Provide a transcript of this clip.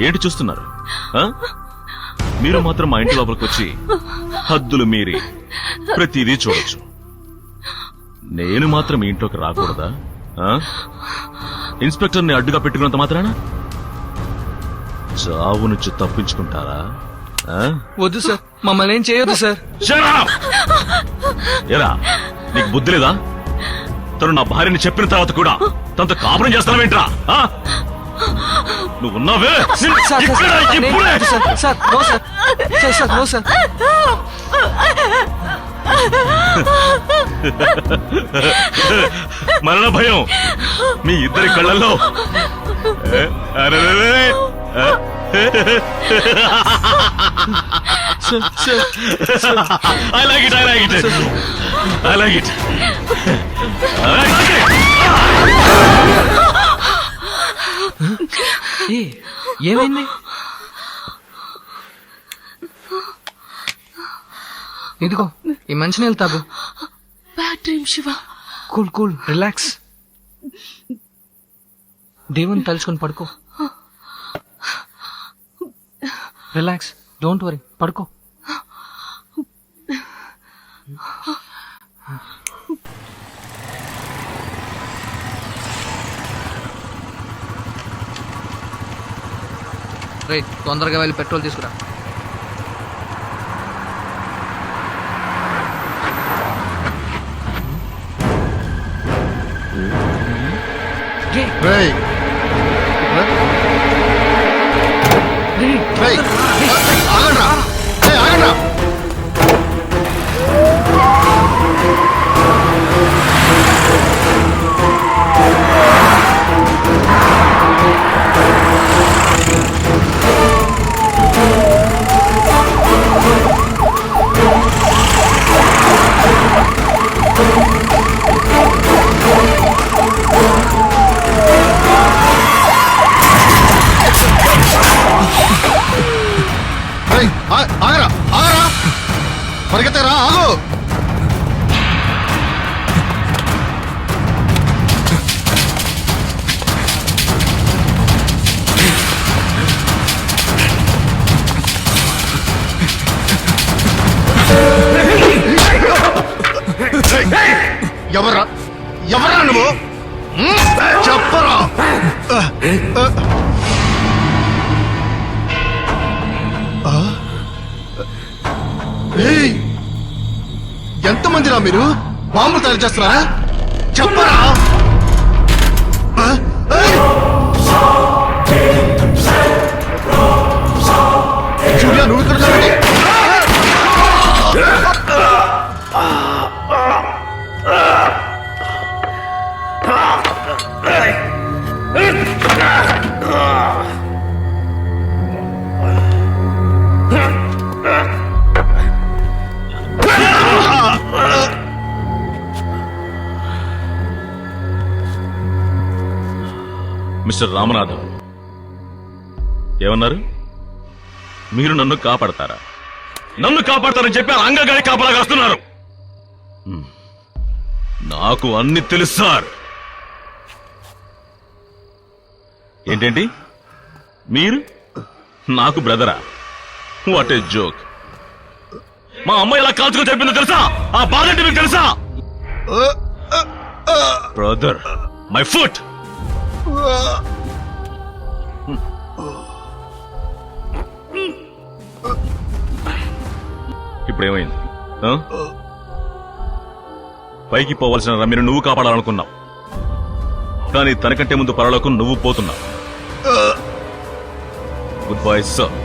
ఏంటి చూస్తున్నారు? మీరు మాత్రం మా ఇంటి లోపలికి వచ్చి హద్దులు మీరి ప్రతిదీ చూడొచ్చు. నేను మాత్రం మీ ఇంట్లోకి రాకూడదా? ఇన్స్పెక్టర్ని అడ్డుగా పెట్టుకున్నంత మాత్రాన చావు నుంచి తప్పించుకుంటారా? వద్దు సార్, మమ్మల్ని ఏం చేయొద్దు సార్. ఎరా, నీకు బుద్ధి లేదా? తను నా భార్యని చెప్పిన తర్వాత కూడా తనతో కాపురం చేస్తావేంట్రా? నువ్వు ఉన్నావే మరణ భయం మీ ఇద్దరి కళ్ళల్లో. I like it. ఏమైంది? ఇదిగో ఈ మంచినీళ్ళు తాగు. Bad dream Shiva. Cool relax. దేవుని తలుచుకొని పడుకో. రిలాక్స్, డోంట్ వరీ, పడుకో. రైట్, తొందరగా వెళ్ళి పెట్రోల్ తీసుకురా. పరిగెత్తరా, ఆగు. ఎవరా నువ్వు? చెప్పరా. ఎంతమందిరా మీరు? బాంబులు తయారు చేస్తారా? చెప్పరా. సూర్య, నువ్వు ఇక్కడ చూడండి. మిస్టర్ రామనాథం, ఏమన్నారు? మీరు నన్ను కాపాడతారా? నన్ను కాపాడతారని చెప్పి అంగగాడి కాపలాగా వస్తున్నారు. నాకు అన్ని తెలుసు సార్. ఏంటండి మీరు నాకు బ్రదరా? What a joke. మా అమ్మాయి ఎలా కాల్చుకొని చెప్పిందో తెలుసా? ఆ బాధ అంటే మీకు తెలుసా? Brother, my foot. ఇప్పుడేమైంది? పైకి పోవాల్సిన రమ్యను నువ్వు కాపాడాలనుకున్నావు, కానీ తనకంటే ముందు పరలోకం నువ్వు పోతున్నావు. Good bye sir.